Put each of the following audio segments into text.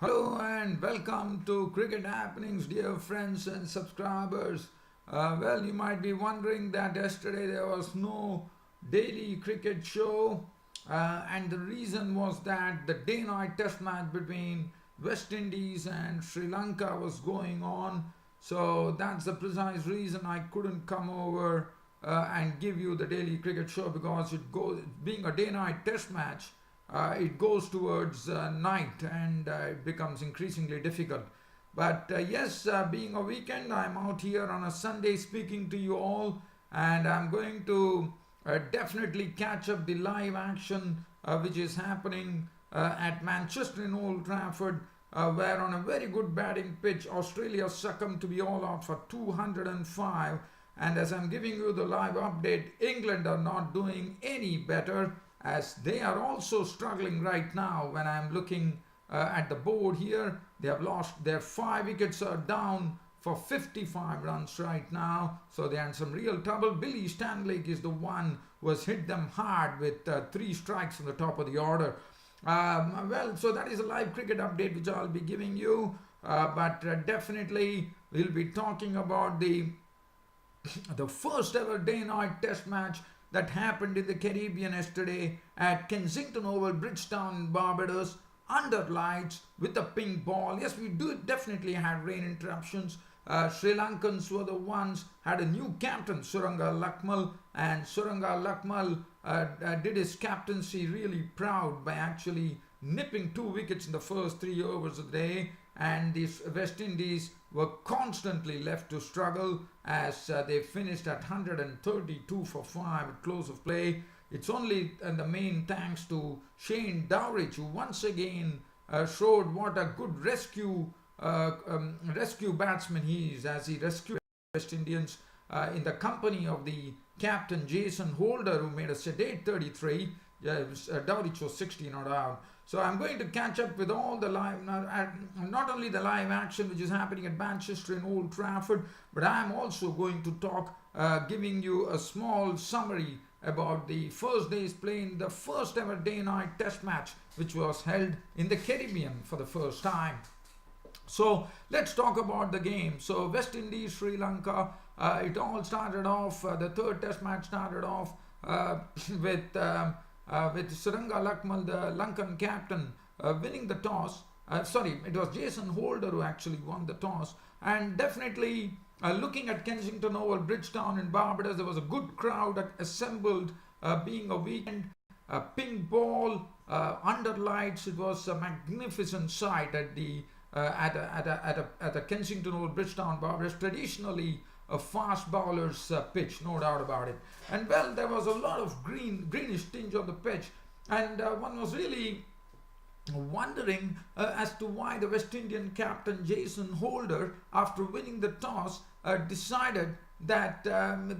Hello and welcome to Cricket Happenings, dear friends and subscribers. Well, you might be wondering that yesterday there was no daily cricket show, and the reason was that the day night test match between West Indies and Sri Lanka was going on. So that's the precise reason I couldn't come over and give you the daily cricket show because it goes, being a day night test match, it goes towards night and it becomes increasingly difficult. But yes, being a weekend, I'm out here on a Sunday speaking to you all, and I'm going to definitely catch up the live action which is happening at Manchester in Old Trafford, where on a very good batting pitch, Australia succumbed to be all out for 205. And as I'm giving you the live update, England are not doing any better as they are also struggling right now. When I'm looking at the board here, they have lost their 5 wickets, are down for 55 runs right now, so they're in some real trouble. Billy Stanley is the one who has hit them hard with 3 strikes from the top of the order. Well, so that is a live cricket update which I'll be giving you, but definitely we'll be talking about the first ever day night test match that happened in the Caribbean yesterday at Kensington Oval, Bridgetown, Barbados, under lights with a pink ball. Yes, we do definitely had rain interruptions. Sri Lankans were the ones, had a new captain, Suranga Lakmal, and Suranga Lakmal did his captaincy really proud by actually nipping 2 wickets in the first 3 overs of the day, and the West Indies were constantly left to struggle as they finished at 132 for 5 at close of play. It's only the main thanks to Shane Dowrich, who once again showed what a good rescue batsman he is, as he rescued West Indians in the company of the captain Jason Holder, who made a sedate 33. Dowrich was 60 not out. So I'm going to catch up with all the live, not only the live action which is happening at Manchester in Old Trafford, but I'm also going to talk, giving you a small summary about the first day's play in the first ever day-night test match which was held in the Caribbean for the first time. So let's talk about the game. So West Indies, Sri Lanka, it all started off, the third test match started off with Suranga Lakmal, the Lankan captain, winning the toss. Sorry, it was Jason Holder who actually won the toss. And definitely looking at Kensington Oval, Bridgetown in Barbados, there was a good crowd assembled, being a weekend. Pink ball, under lights, it was a magnificent sight at the at a Kensington Oval, Bridgetown, Barbados. Traditionally a fast bowler's pitch, no doubt about it. And well, there was a lot of greenish tinge on the pitch, and one was really wondering as to why the West Indian captain Jason Holder, after winning the toss, decided that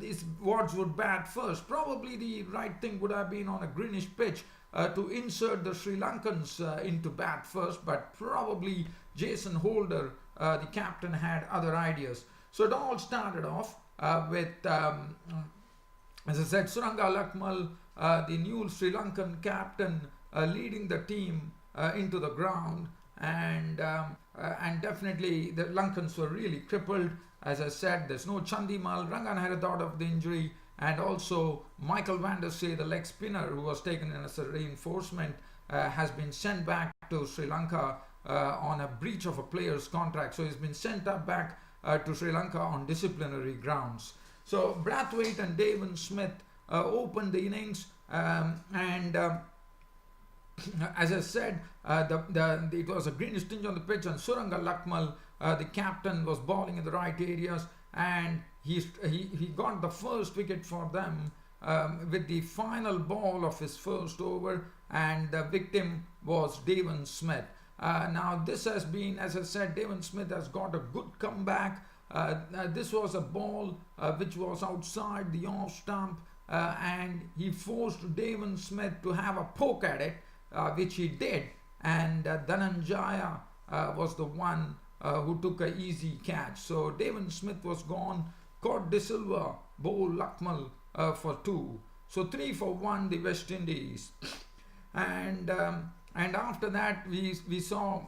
his wards would bat first. Probably the right thing would have been on a greenish pitch to insert the Sri Lankans into bat first, but probably Jason Holder, the captain, had other ideas. So it all started off with, as I said, Suranga Lakmal, the new Sri Lankan captain, leading the team into the ground, and definitely the Lankans were really crippled. As I said, there's no Chandimal. Rangan had a thought of the injury, and also Michael van der Sey, the leg spinner, who was taken in as a reinforcement, has been sent back to Sri Lanka on a breach of a player's contract. So he's been sent back to Sri Lanka on disciplinary grounds. So Brathwaite and Devon Smith opened the innings, and as I said, it was a greenish tinge on the pitch, and Suranga Lakmal, the captain, was bowling in the right areas, and he got the first wicket for them with the final ball of his first over, and the victim was Devon Smith. Now this has been, as I said, Devon Smith has got a good comeback. This was a ball which was outside the off stump, and he forced Devon Smith to have a poke at it, which he did, and Dhananjaya was the one who took an easy catch. So Devon Smith was gone. Caught De Silva bowled Lakmal for 2. So 3 for 1 the West Indies. And after that we saw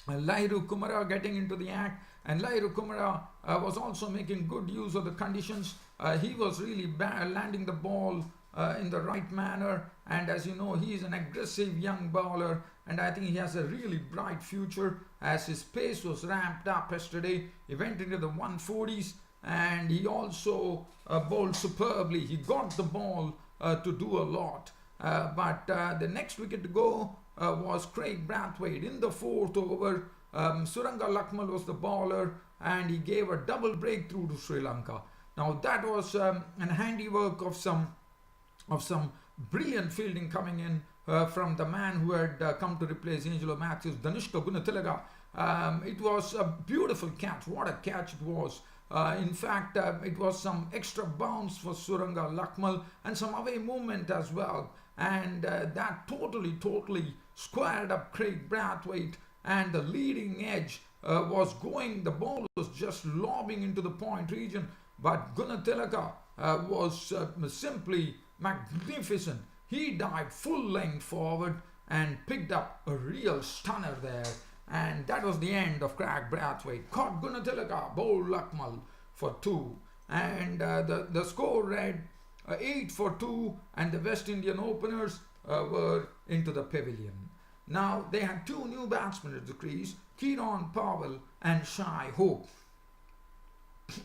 Lairu Kumara getting into the act, and Lairu Kumara was also making good use of the conditions. He was really landing the ball in the right manner, and as you know, he is an aggressive young bowler, and I think he has a really bright future as his pace was ramped up yesterday. He went into the 140s, and he also bowled superbly. He got the ball to do a lot. But the next wicket to go was Craig Brathwaite in the fourth over. Suranga Lakmal was the bowler, and he gave a double breakthrough to Sri Lanka. Now that was an handiwork of some brilliant fielding coming in from the man who had come to replace Angelo Matthews, Danishka Gunatilaga. It was a beautiful catch. What a catch it was. In fact, it was some extra bounce for Suranga Lakmal and some away movement as well. And that totally squared up Craig Brathwaite, and the leading edge was going, the ball was just lobbing into the point region, but Gunatilaka was simply magnificent. He dived full length forward and picked up a real stunner there. And that was the end of Craig Brathwaite. Caught Gunatilaka, bowled Lakmal for 2. And the score read 8 for 2, and the West Indian openers were into the pavilion. Now they had 2 new batsmen at the crease, Kieron Powell and Shai Hope.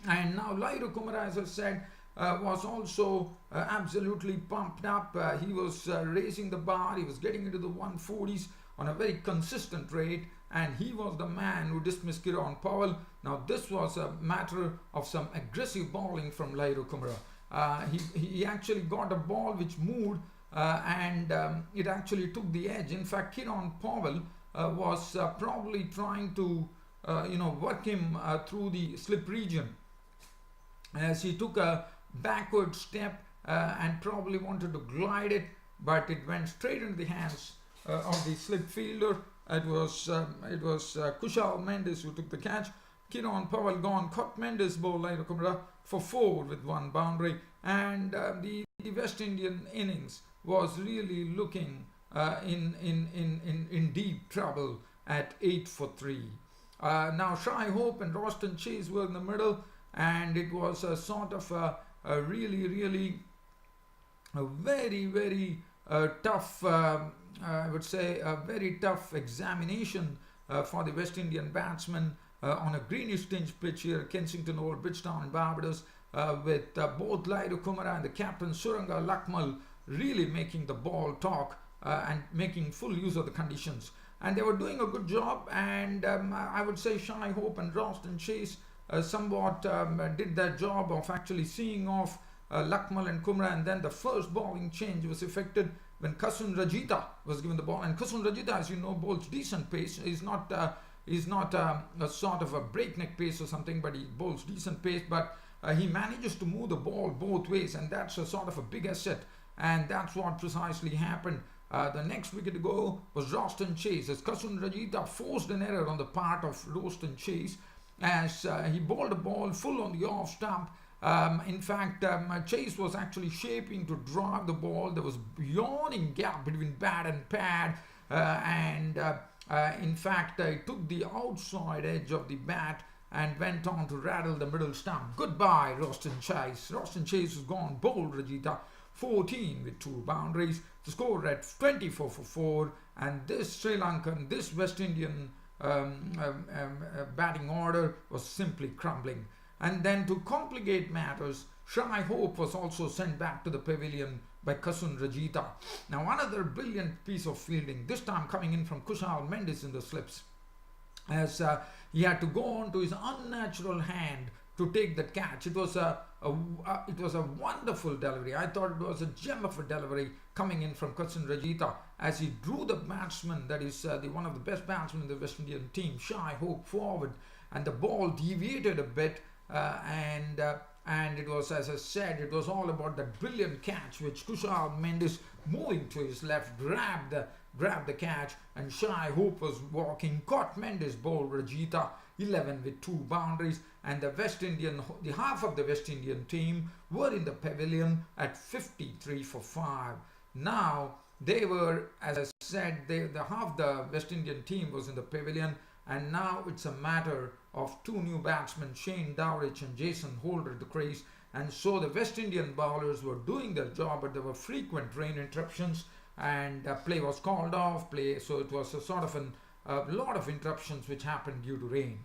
And now Lairu Kumara, as I said, was also absolutely pumped up. He was raising the bar, he was getting into the 140s on a very consistent rate, and he was the man who dismissed Kieron Powell. Now this was a matter of some aggressive bowling from Lairu Kumara. He actually got a ball which moved and it actually took the edge. In fact, Kieron Powell was probably trying to work him through the slip region as he took a backward step and probably wanted to glide it, but it went straight into the hands of the slip fielder. It was Kushal Mendes who took the catch. Kieron Powell gone, caught Mendes, bowled Lairu Kumara for 4 with 1 boundary, and the West Indian innings was really looking in deep trouble at 8 for 3. Now Shai Hope and Roston Chase were in the middle, and it was a sort of a really a very tough, I would say a very tough examination for the West Indian batsmen on a greenish tinged pitch here at Kensington Old, Bridgetown in Barbados, with both Lairu Kumara and the captain Suranga Lakmal really making the ball talk and making full use of the conditions. And they were doing a good job, and I would say Shai Hope and Roston Chase somewhat did their job of actually seeing off Lakmal and Kumra, and then the first bowling change was effected when Kasun Rajita was given the ball. And Kasun Rajita, as you know, bowls decent pace. He's not a sort of a breakneck pace or something, but he bowls decent pace. But he manages to move the ball both ways, and that's a sort of a big asset. And that's what precisely happened. The next wicket to go was Roston Chase, as Kasun Rajita forced an error on the part of Roston Chase, as he bowled a ball full on the off stump. In fact, Chase was actually shaping to drive the ball. There was a yawning gap between bat and pad, and in fact, he took the outside edge of the bat and went on to rattle the middle stump. Goodbye, Roston Chase. Roston Chase was gone, bowled Rajita 14 with 2 boundaries. The score read 24 for 4, and this Sri Lankan, this West Indian batting order was simply crumbling. And then to complicate matters, Shai Hope was also sent back to the pavilion by Kasun Rajita. Now another brilliant piece of fielding, this time coming in from Kushal Mendes in the slips, as he had to go on to his unnatural hand to take the catch. It was a wonderful delivery. I thought it was a gem of a delivery coming in from Kasun Rajita, as he drew the batsman, that is one of the best batsmen in the West Indian team, Shai Hope, forward, and the ball deviated a bit, and it was, as I said, it was all about that brilliant catch which Kushal Mendes, moving to his left, grabbed the catch, and Shai Hope was walking, caught Mendes, bowled Rajita 11 with 2 boundaries, and the half of the West Indian team were in the pavilion at 53 for 5. Now they were, as I said, the half the West Indian team was in the pavilion, and now it's a matter of two new batsmen, Shane Dowrich and Jason Holder, at the crease. And so the West Indian bowlers were doing their job, but there were frequent rain interruptions, and play was called off. So it was a sort of a lot of interruptions which happened due to rain.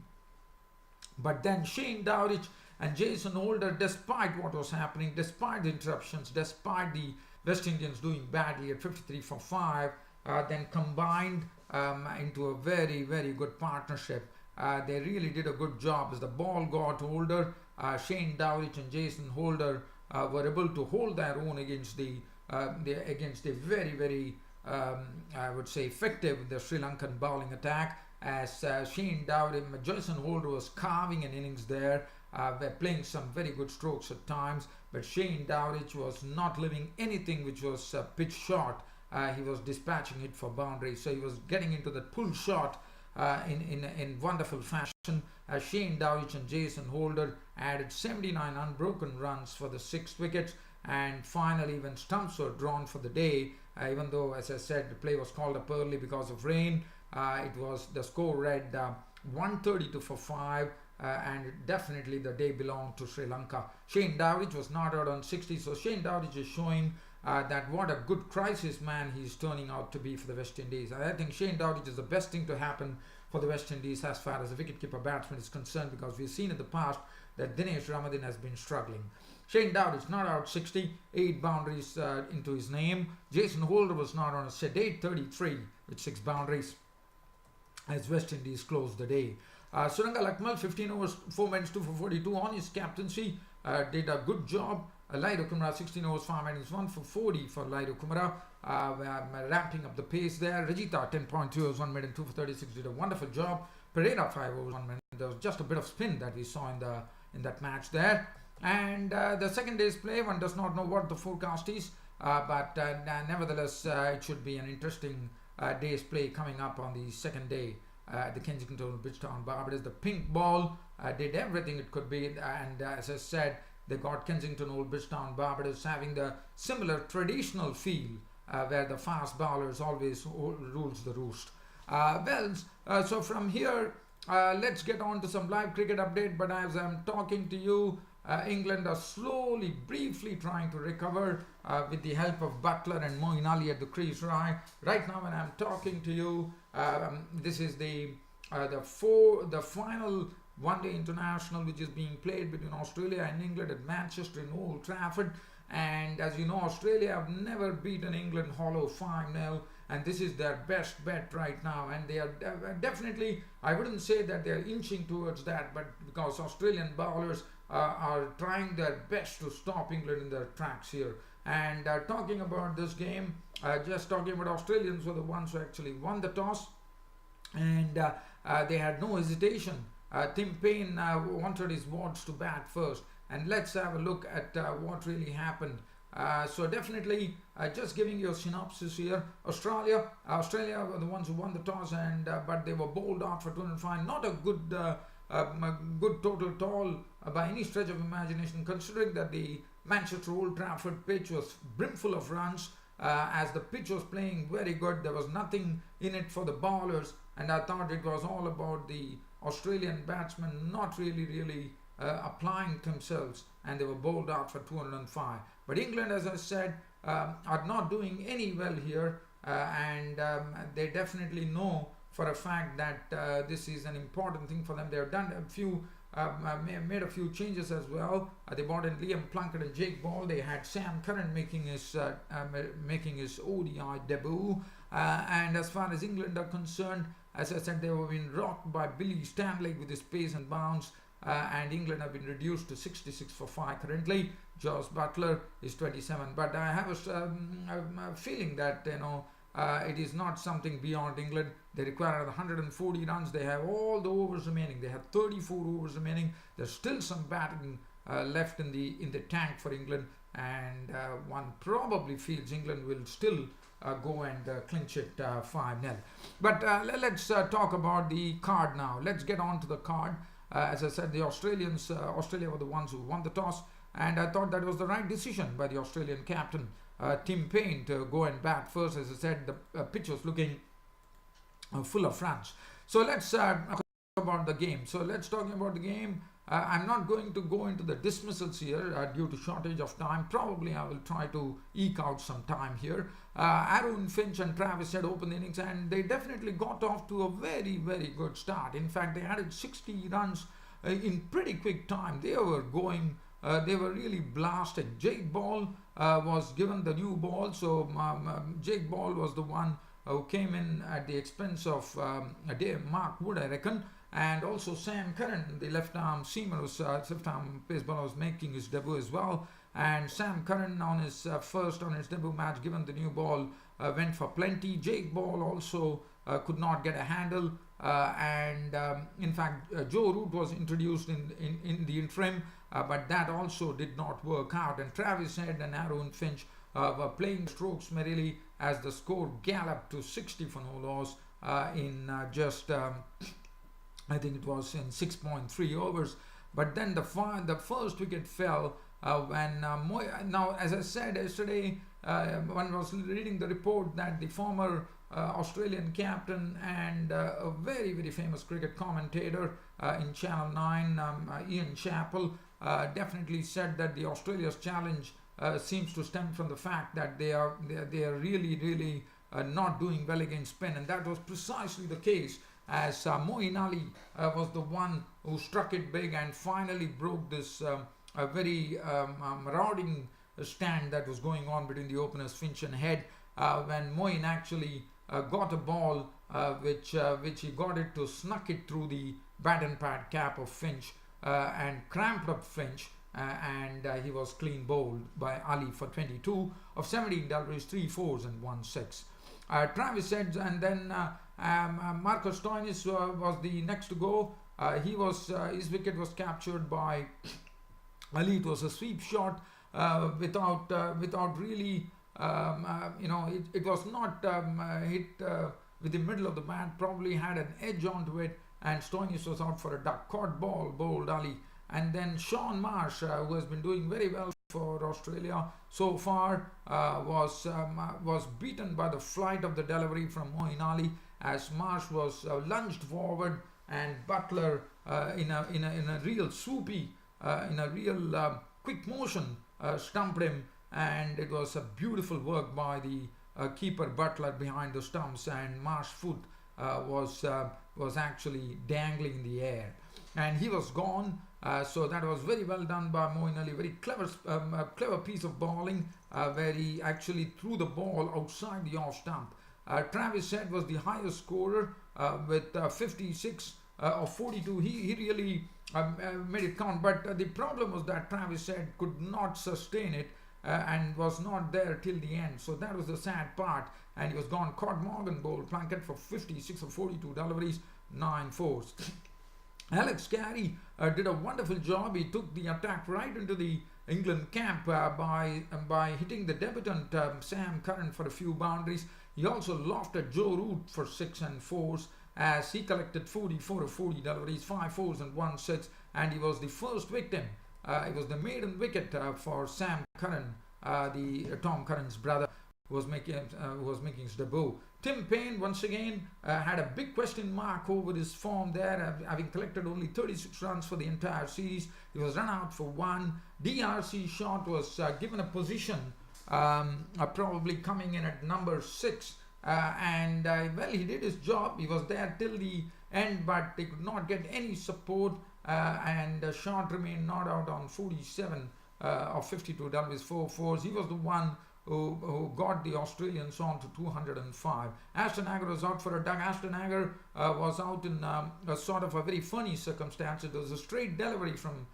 But then Shane Dowrich and Jason Holder, despite what was happening, despite the interruptions, despite the West Indians doing badly at 53 for 5, then combined into a very, very good partnership. They really did a good job. As the ball got older, Shane Dowrich and Jason Holder were able to hold their own against against a very, very, I would say, effective the Sri Lankan bowling attack. As Shane Dowrich, Jason Holder was carving an innings there. They're playing some very good strokes at times, but Shane Dowrich was not leaving anything which was pitch short. He was dispatching it for boundaries, so he was getting into the pull shot in wonderful fashion. Shane Dowrich and Jason Holder added 79 unbroken runs for the 6 wickets, and finally when stumps were drawn for the day, even though, as I said, the play was called up early because of rain, the score read 132 for 5, and definitely the day belonged to Sri Lanka. Shane Dowrich was not out on 60, so Shane Dowrich is showing that what a good crisis man he's turning out to be for the West Indies. I think Shane Dowrich is the best thing to happen for the West Indies as far as the wicketkeeper batsman is concerned, because we've seen in the past that Dinesh Ramadhin has been struggling. Shane Dowrich not out 60, 8 boundaries into his name. Jason Holder was not on a sedate 33 with 6 boundaries as West Indies closed the day. Suranga Lakmal, 15 overs, 4 minutes, 2 for 42 on his captaincy, did a good job. Laido Kumara, 16 overs, 5 minutes, 1 for 40 for Laido Kumara, ramping up the pace there. Rajita, 10.2 overs, 1 minute, 2 for 36, did a wonderful job. Pereira, 5 overs, 1 minute. There was just a bit of spin that we saw in that match there. And the second day's play, one does not know what the forecast is, but nevertheless, it should be an interesting day's play coming up on the second day. The Kensington Bridgetown Barbados, the pink ball did everything it could be, and as I said, they got Kensington Old Bridgetown Barbados having the similar traditional feel where the fast bowlers always rules the roost. So from here, let's get on to some live cricket update. But as I'm talking to you, England are slowly, briefly trying to recover with the help of Butler and Moeen Ali at the crease. Right now, when I'm talking to you, this is the final one-day international which is being played between Australia and England at Manchester in Old Trafford. And as you know, Australia have never beaten England hollow 5-0, and this is their best bet right now. And they are definitely, I wouldn't say that they're inching towards that, but because Australian bowlers are trying their best to stop England in their tracks here. And talking about this game, just talking about Australians were the ones who actually won the toss, and they had no hesitation. Tim Payne wanted his wards to bat first, and let's have a look at what really happened. So definitely, just giving you a synopsis here. Australia were the ones who won the toss, and but they were bowled out for 205. Not a good total at all by any stretch of imagination, considering that the Manchester Old Trafford pitch was brimful of runs. As the pitch was playing very good, there was nothing in it for the bowlers, and I thought it was all about the Australian batsmen not really applying themselves, and they were bowled out for 205. But England, as I said, are not doing any well here, and they definitely know for a fact that this is an important thing for them. They have done a few, made a few changes as well. They brought in Liam Plunkett and Jake Ball. They had Sam Curran making his ODI debut. And as far as England are concerned, as I said, they have been rocked by Billy Stanley with his pace and bounce. And England have been reduced to 66 for 5 currently. Josh Butler is 27. But I have a feeling that, it is not something beyond England. They require 140 runs. They have all the overs remaining. They have 34 overs remaining. There's still some batting left in the tank for England, and one probably feels England will still go and clinch it 5-0. But let's talk about the card now. Let's get on to the card. As I said, the Australia were the ones who won the toss, and I thought that was the right decision by the Australian captain, Tim Payne, to go and bat first. As I said, the pitch was looking full of runs. So let's talk about the game. So let's talk about the game. I'm not going to go into the dismissals here due to shortage of time. Probably I will try to eke out some time here. Aaron Finch and Travis Head opened the innings, and they definitely got off to a very, very good start. In fact, they added 60 runs in pretty quick time. They were going, they were really blasting. Jake Ball was given the new ball, so Jake Ball was the one who came in at the expense of Mark Wood, I reckon, and also Sam Curran, the left-arm seamer, left-arm pace bowler, was making his debut as well. And Sam Curran on his debut match, given the new ball, went for plenty. Jake Ball also could not get a handle, in fact, Joe Root was introduced in the interim, but that also did not work out. And Travis Head and Aaron Finch were playing strokes merrily as the score galloped to 60 for no loss in I think it was in 6.3 overs. But then the first wicket fell when now, as I said yesterday, one was reading the report that the former Australian captain and a very, very famous cricket commentator in Channel 9, Ian Chappell, definitely said that the Australia's challenge seems to stem from the fact that they are really not doing well against spin, and that was precisely the case, as Moeen Ali was the one who struck it big and finally broke this very marauding stand that was going on between the openers Finch and Head, when Moeen actually got a ball which he got it to snuck it through the bat and pad cap of Finch and cramped up Finch, and he was clean bowled by Ali for 22 of 17 deliveries, 3 fours and 1 6. Travis Head, and then Marcus Stoinis was the next to go. His wicket was captured by Ali. It was a sweep shot without really, it was not hit with the middle of the bat. Probably had an edge onto it, and Stoinis was out for a duck. Caught ball, bowled Ali. And then Sean Marsh, who has been doing very well for Australia so far, was beaten by the flight of the delivery from Moeen Ali, as Marsh was lunged forward, and Butler in a real swoopy, in a real quick motion, stumped him, and it was a beautiful work by the keeper Butler behind the stumps, and Marsh's foot was actually dangling in the air, and he was gone. So that was very well done by Moeen Ali. Very clever piece of bowling, where he actually threw the ball outside the off stump. Travis Head was the highest scorer with 56 or 42. He really made it count. But the problem was that Travis Head could not sustain it and was not there till the end. So that was the sad part. And he was gone. Cod Morgan bowled Plunkett for 56 or 42 deliveries, 9 fours. Alex Carey did a wonderful job. He took the attack right into the England camp by hitting the debutant Sam Curran for a few boundaries. He also lofted Joe Root for 6 and 4s, as he collected 44 of 40 deliveries, 5 fours and 1 6, and he was the first victim. It was the maiden wicket for Sam Curran, Tom Curran's brother, who was making his debut. Tim Payne once again had a big question mark over his form there, having collected only 36 runs for the entire series. He was run out for 1. DRC shot was given a position, probably coming in at number 6, well, he did his job. He was there till the end, but they could not get any support, and the shot remained not out on 47 of 52 deliveries, 4 fours. He was the one who got the Australians on to 205. Ashton Agar was out for a duck. Ashton Agar was out in a sort of a very funny circumstance. It was a straight delivery from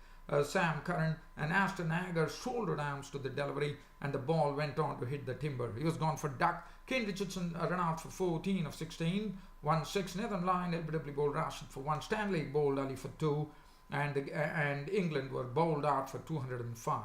Sam Curran, and Ashton Agar shouldered arms to the delivery, and the ball went on to hit the timber. He was gone for duck. Kane Richardson ran out for 14 of 16, 1 6. Nathan Lyon LBW bowled Rashid for 1. Stanley bowled Ali for 2, and England were bowled out for 205.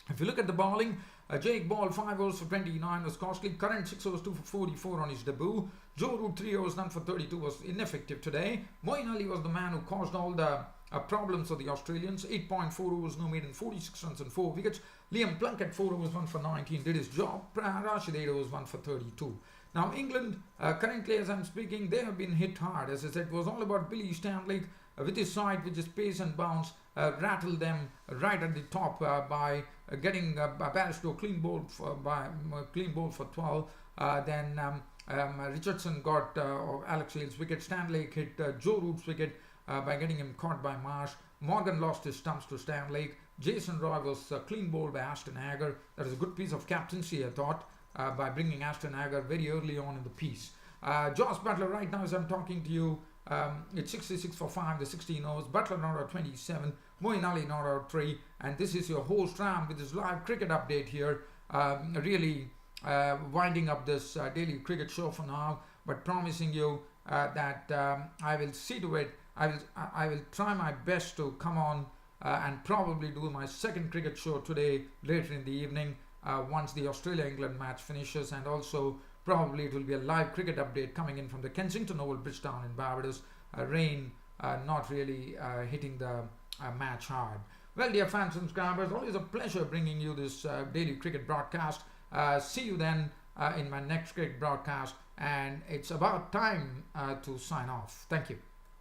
If you look at the bowling, Jake Ball 5 overs for 29 was costly. Curran 6 overs 2 for 44 on his debut. Joe Root 3 overs none for 32 was ineffective today. Moeen Ali was the man who caused all the problems of the Australians. 8.4 overs, no maiden, 46 runs and 4 wickets. Liam Plunkett 4 overs 1 for 19 did his job. Rashid 8 overs 1 for 32. Now, England, currently as I'm speaking, they have been hit hard. As I said, it was all about Billy Stanley with his side, which is pace and bounce, rattled them right at the top by getting Barstow clean bowled for, clean bowled for 12. Then Richardson got Alex Hale's wicket. Stanley hit Joe Root's wicket by getting him caught by Marsh. Morgan lost his stumps to Stanley. Jason Roy was clean bowled by Ashton Agar. That was a good piece of captaincy, I thought, by bringing Ashton Agar very early on in the piece. Joss Butler, right now as I'm talking to you, it's 66 for 5, the 16 overs. Butler not out 27, Moeen Ali not out 3, and this is your host Ram with this live cricket update here. Really winding up this daily cricket show for now, but promising you that I will see to it. I will try my best to come on and probably do my second cricket show today later in the evening once the Australia-England match finishes, and also probably it will be a live cricket update coming in from the Kensington Oval, Bridgetown in Barbados. Rain not really hitting the match hard. Well, dear fans and subscribers, always a pleasure bringing you this daily cricket broadcast. See you then in my next cricket broadcast, and it's about time to sign off. Thank you.